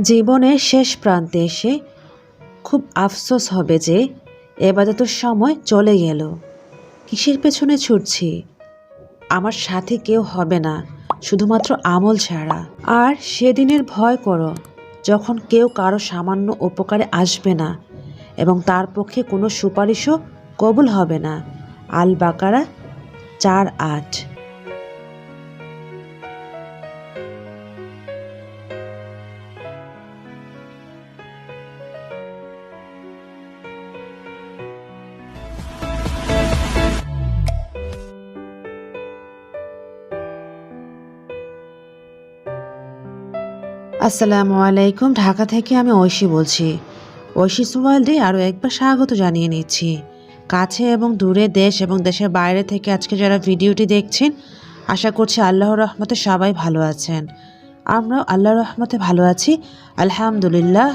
জীবনের শেষ প্রান্তে এসে খুব আফসোস হবে যে এবাদতের সময় চলে গেল। কিসের পেছনে ছুটছি? আমার সাথে কেউ হবে না, শুধুমাত্র আমল ছাড়া। আর সেদিনের ভয় করো যখন কেউ কারো সামান্য উপকারে আসবে না এবং তার পক্ষে কোনো সুপারিশও কবুল হবে না। আল বাকারা 4:8। আসসালামু আলাইকুম। ঢাকা থেকে আমি ঐশী বলছি। ঐশীস ওয়ার্ল্ডে আরও একবার স্বাগত জানিয়ে নিচ্ছি। কাছে এবং দূরে, দেশ এবং দেশের বাইরে থেকে আজকে যারা ভিডিওটি দেখছেন, আশা করছি আল্লাহর রহমতে সবাই ভালো আছেন। আমরাও আল্লাহর রহমতে ভালো আছি, আলহামদুলিল্লাহ।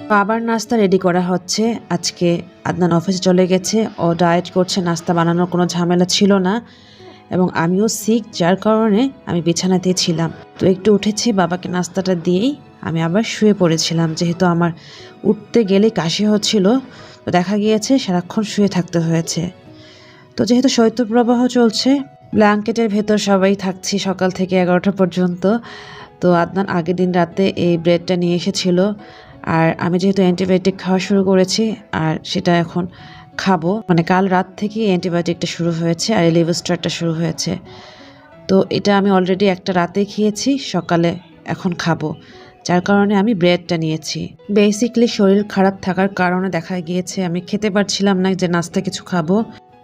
বাবার নাস্তা রেডি করা হচ্ছে। আজকে আদনান অফিসে চলে গেছে, ও ডায়েট করছে, নাস্তা বানানোর কোনো ঝামেলা ছিল না এবং আমিও সিক, যার কারণে আমি বিছানাতেই ছিলাম। তো একটু উঠেছি, বাবাকে নাস্তাটা দিয়েই আমি আবার শুয়ে পড়েছিলাম, যেহেতু আমার উঠতে গেলেই কাশি হচ্ছিল। তো দেখা গিয়েছে সারাক্ষণ শুয়ে থাকতে হয়েছে। তো যেহেতু শৈত্যপ্রবাহ চলছে, ব্ল্যাঙ্কেটের ভেতর সবাই থাকছি সকাল থেকে 11টা পর্যন্ত। তো আদনান আগের দিন রাতে এই ব্রেডটা নিয়ে এসেছিল, আর আমি যেহেতু অ্যান্টিবায়োটিক খাওয়া শুরু করেছি আর সেটা এখন খাবো, মানে কাল রাত থেকেই অ্যান্টিবায়োটিকটা শুরু হয়েছে আর লিভারস্টারটা শুরু হয়েছে। তো এটা আমি অলরেডি একটা রাতে খেয়েছি, সকালে এখন খাবো, যার কারণে আমি ব্রেডটা নিয়েছি। বেসিকলি শরীর খারাপ থাকার কারণে দেখা গিয়েছে আমি খেতে পারছিলাম না যে নাস্তা কিছু খাবো,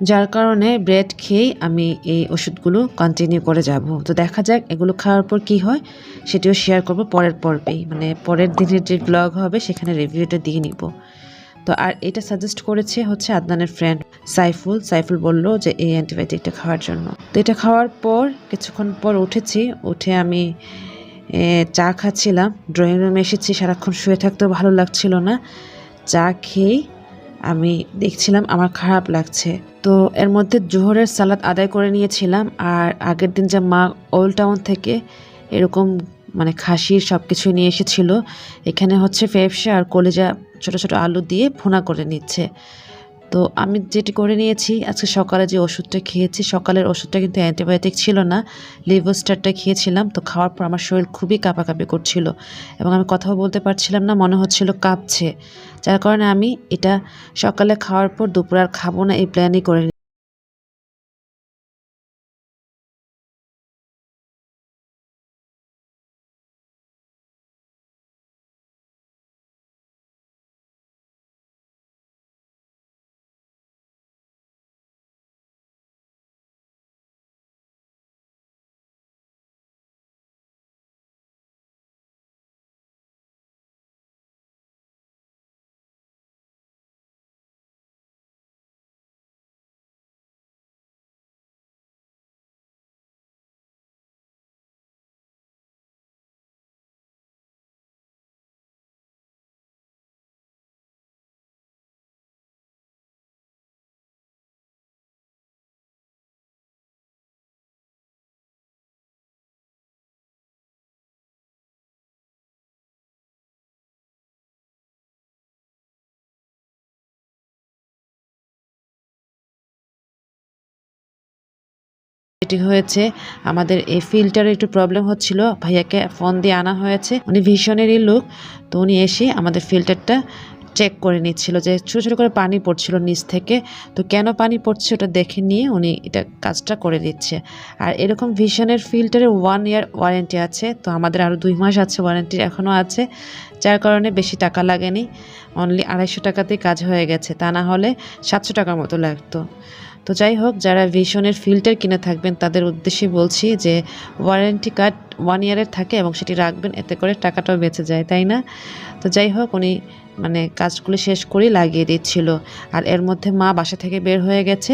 যার কারণে ব্রেড খেয়েই আমি এই ওষুধগুলো কন্টিনিউ করে যাব। তো দেখা যাক এগুলো খাওয়ার পর কি হয়, সেটিও শেয়ার করব পরের পর্বেই, মানে পরের দিনের যে ব্লগ হবে সেখানে রিভিউটা দিয়ে নিব। তো আর এটা সাজেস্ট করেছে হচ্ছে আদনানের ফ্রেন্ড সাইফুল বলল যে এই অ্যান্টিবায়োটিকটা খাওয়ার জন্য। তো এটা খাওয়ার পর কিছুক্ষণ পর উঠেছি, উঠে আমি চা খাচ্ছিলাম। ড্রয়িং রুমে এসেছি, সারাক্ষণ শুয়ে থাকতেও ভালো লাগছিল না। চা খেয়েই আমি দেখছিলাম আমার খারাপ লাগছে। তো এর মধ্যে জোহরের সালাত আদায় করে নিয়েছিলাম, আর আগের দিন যে মা ওল্ড টাউন থেকে এরকম মানে খাসির সব কিছু নিয়ে এসেছিল, এখানে হচ্ছে ফেফসা আর কলিজা ছোট ছোট আলু দিয়ে ভুনা করে নিচ্ছে। তো আমি যেটি করে নিয়েছি, আজকে সকালে যে ওষুধটা খেয়েছি, সকালের ওষুধটা কিন্তু অ্যান্টিবায়োটিক ছিল না, লিভোস্টারটা খেয়েছিলাম। তো খাওয়ার পর আমার শরীর খুবই কাঁপাকাঁপি করছিল এবং আমি কথাও বলতে পারছিলাম না, মনে হচ্ছিল কাঁপছে, যার কারণে আমি এটা সকালে খাওয়ার পর দুপুর আর খাবো না এই প্ল্যানই করে। এটি হয়েছে আমাদের এই ফিল্টারের একটু প্রবলেম হচ্ছিল, ভাইয়াকে ফোন দিয়ে আনা হয়েছে, উনি ভীষণেরই লোক। তো উনি এসে আমাদের ফিল্টারটা চেক করে নিচ্ছিল যে ছোটো ছোটো করে পানি পড়ছিল নিচ থেকে। তো কেন পানি পড়ছে ওটা দেখে নিয়ে উনি এটা কাজটা করে দিচ্ছে। আর এরকম ভিশনের ফিল্টারে 1 ইয়ার ওয়ারেন্টি আছে, তো আমাদের আরও 2 মাস আছে ওয়ারেন্টি এখনও আছে, যার কারণে বেশি টাকা লাগেনি, অনলি 250 টাকাতেই কাজ হয়ে গেছে, তা না হলে 700 টাকার মতো লাগতো। তো যাই হোক, যারা ভিশনের ফিল্টার কিনে থাকবেন তাদের উদ্দেশ্যে বলছি যে ওয়ারেন্টি কার্ড 1 ইয়ারের থাকে এবং সেটি রাখবেন, এতে করে টাকাটাও বেঁচে যায়, তাই না? তো যাই হোক, উনি মানে কাজগুলো শেষ করেই লাগিয়ে দিচ্ছিল। আর এর মধ্যে মা বাসা থেকে বের হয়ে গেছে,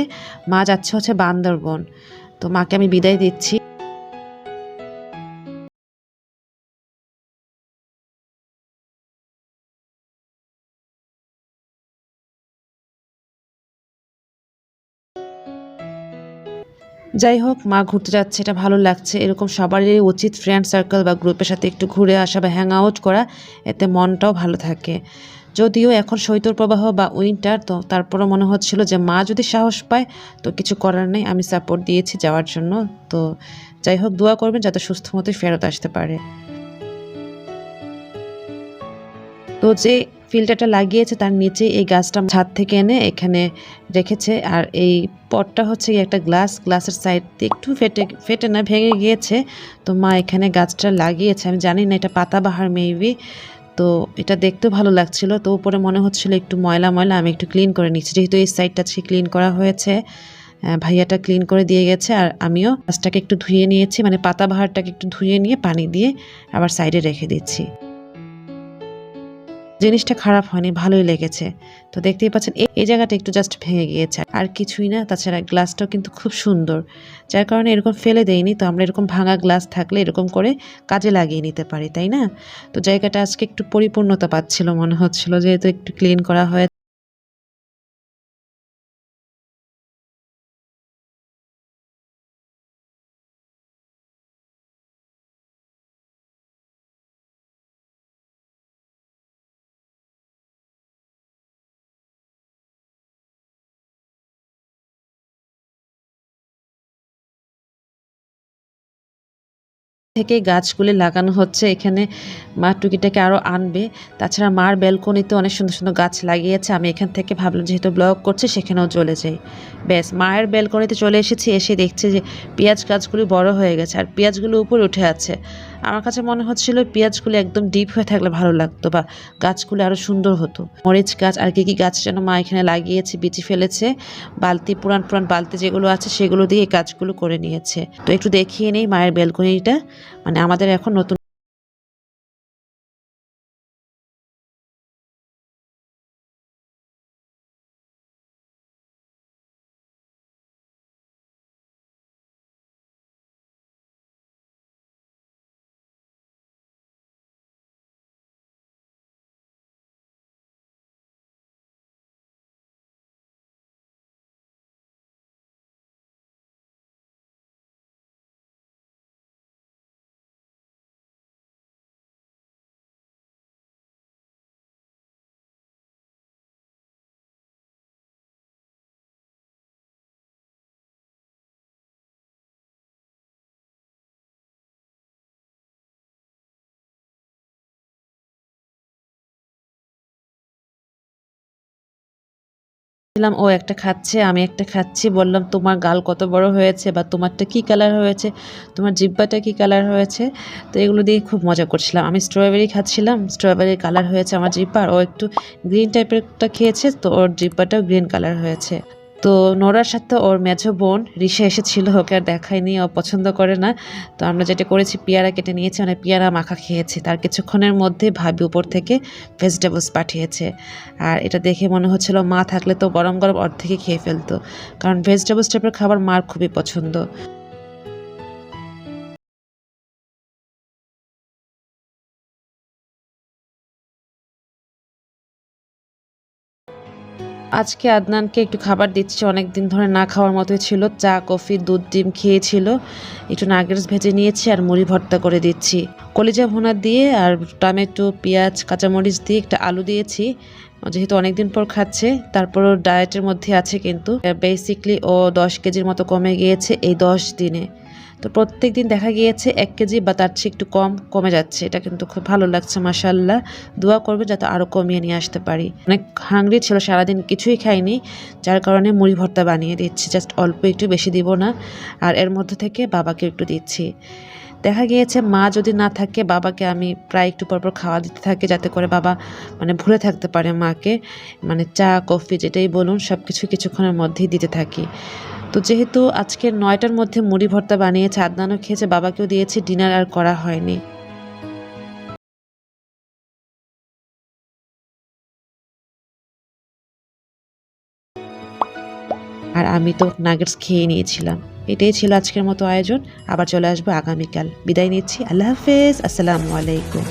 মা যাচ্ছে হচ্ছে বান্দরবন। তো মাকে আমি বিদায় দিচ্ছি। যাই হোক, মা ঘুরতে যাচ্ছে, এটা ভালো লাগছে। এরকম সবারই উচিত ফ্রেন্ড সার্কেল বা গ্রুপের সাথে একটু ঘুরে আসা বা হ্যাং আউট করা, এতে মনটাও ভালো থাকে। যদিও এখন শৈত্যপ্রবাহ বা উইন্টার, তো তারপরও মনে হচ্ছিল যে মা যদি সাহস পায় তো কিছু করার নেই, আমি সাপোর্ট দিয়েছি যাওয়ার জন্য। তো যাই হোক, দোয়া করবেন যাতে সুস্থ মতোই ফেরত আসতে পারে। তো যে ফিল্টারটা লাগিয়েছে তার নিচে এই গাছটা ছাদ থেকে এনে এখানে রেখেছে। আর এই পটটা হচ্ছে একটা গ্লাসের সাইড দিয়ে একটু ফেটে না ভেঙে গিয়েছে। তো মা এখানে গাছটা লাগিয়েছে, আমি জানি না এটা পাতাবাহার মেবি। তো এটা দেখতেও ভালো লাগছিল। তো উপরে মনে হচ্ছিল একটু ময়লা ময়লা, আমি একটু ক্লিন করে নিচ্ছি, যেহেতু এই সাইডটা ক্লিন করা হয়েছে। ভাইয়াটা ক্লিন করে দিয়ে গেছে আর আমিও গাছটাকে একটু ধুয়ে নিয়েছি, মানে পাতাবাহারটাকে একটু ধুয়ে নিয়ে পানি দিয়ে আবার সাইডে রেখে দিচ্ছি। জিনিসটা খারাপ হয়নি, ভালোই লেগেছে। তো দেখতেই পাচ্ছেন এই জায়গাটা একটু জাস্ট ভেঙে গিয়েছে, আর কিছুই না। তাছাড়া গ্লাসটাও কিন্তু খুব সুন্দর, যার কারণে এরকম ফেলে দেয়নি। তো আমরা এরকম ভাঙা গ্লাস থাকলে এরকম করে কাজে লাগিয়ে নিতে পারি, তাই না? তো জায়গাটা আজকে একটু পরিপূর্ণতা পাচ্ছিল, মনে হচ্ছিল, যেহেতু একটু ক্লিন করা হয়ে। থেকে গাছগুলি লাগানো হচ্ছে এখানে। মা টুকিটাকে আরও আনবে। তাছাড়া মার ব্যালকনিতে অনেক সুন্দর সুন্দর গাছ লাগিয়েছে। আমি এখান থেকে ভাবলাম যেহেতু ব্লগ করছে সেখানেও চলে যাই। ব্যাস, মায়ের ব্যালকনিতে চলে এসেছি, এসে দেখছি যে পেঁয়াজ গাছগুলি বড় হয়ে গেছে আর পেঁয়াজগুলো উপরে উঠে আছে। আমার কাছে মনে হচ্ছিল পেঁয়াজগুলো একদম ডিপ হয়ে থাকলে ভালো লাগতো, বা গাছগুলো আরও সুন্দর হতো। মরিচ গাছ আর কি গাছ যেন মা এখানে লাগিয়েছে, বিচি ফেলেছে। বালতি, পুরান পুরান বালতি যেগুলো আছে সেগুলো দিয়ে এই কাজগুলো করে নিয়েছে। তো একটু দেখিয়ে নেই মায়ের ব্যালকনিটা, মানে আমাদের এখন নতুন। ছিলাম, ও একটা খাচ্ছে, আমি একটা খাচ্ছি। বললাম তোমার গাল কত বড় হয়েছে, বা তোমারটা কি কালার হয়েছে, তোমার জিহ্বাটা কি কালার হয়েছে। তো এগুলো দিয়ে খুব মজা করছিলাম। আমি স্ট্রবেরি খাচ্ছিলাম, স্ট্রবেরির কালার হয়েছে আমার জিহ্বা, আর ও একটু গ্রিন টাইপেরটা খেয়েছে, তো ওর জিহ্বাটাও গ্রিন কালার হয়েছে। তো নোরার সাথে ওর মেঝো বোন রিসা এসেছিল, ওকে আর দেখায়নি, ও পছন্দ করে না। তো আমরা যেটা করেছি, পেয়ারা কেটে নিয়েছি, মানে পেয়ারা মাখা খেয়েছি। তার কিছুক্ষণের মধ্যে ভাবি উপর থেকে ভেজিটেবলস পাঠিয়েছে। আর এটা দেখে মনে হচ্ছিল মা থাকলে তো গরম গরম অর্ধেকই খেয়ে ফেলতো, কারণ ভেজিটেবলস টাইপের খাবার মার খুবই পছন্দ। আজকে আদনানকে একটু খাবার দিচ্ছি, অনেক দিন ধরে না খাওয়ার মতোই ছিল। চা, কফি, দুধ, ডিম খেয়েছিল। একটু নাগেটস ভেজে নিয়েছি আর মুড়ি ভর্তা করে দিচ্ছি। কলিজা ভুনা দিয়ে আর টমেটো, পেঁয়াজ, কাঁচামরিচ দিয়ে একটা আলু দিয়েছি। যেহেতু অনেকদিন পর খাচ্ছে, তারপরও ডায়েটের মধ্যে আছে, কিন্তু বেসিকলি ও 10 কেজির মতো কমে গিয়েছে এই 10 দিনে। তো প্রত্যেক দিন দেখা গিয়েছে 1 কেজি বা তার চেয়ে একটু কমে যাচ্ছে। এটা কিন্তু খুব ভালো লাগছে, মাশাআল্লাহ। দোয়া করবে যাতে আরও কমিয়ে নিয়ে আসতে পারি। অনেক হাংরি ছিল, সারাদিন কিছুই খাইনি, যার কারণে মুড়ি ভর্তা বানিয়ে দিচ্ছি, জাস্ট অল্প, একটু বেশি দিব না। আর এর মধ্যে থেকে বাবাকে একটু দিচ্ছি। দেখা গিয়েছে মা যদি না থাকে, বাবাকে আমি প্রায় একটু পরপর খাওয়া দিতে থাকি, যাতে করে বাবা মানে ভুলে থাকতে পারে মাকে। মানে চা, কফি যেটাই বলুন সব কিছু কিছুক্ষণের মধ্যেই দিতে থাকি। তো যেহেতু আজকে 9টার মধ্যে মুড়ি ভর্তা বানিয়েছে, আদনানও খেয়েছে, বাবাকেও দিয়েছি, ডিনার আর করা হয়নি। আর আমি তো নাগেটস খেয়ে নিয়েছিলাম। এটাই ছিল আজকের মতো আয়োজন। আবার চলে আসবো আগামীকাল। বিদায় নিচ্ছি, আল্লাহ হাফেজ, আসসালামু আলাইকুম।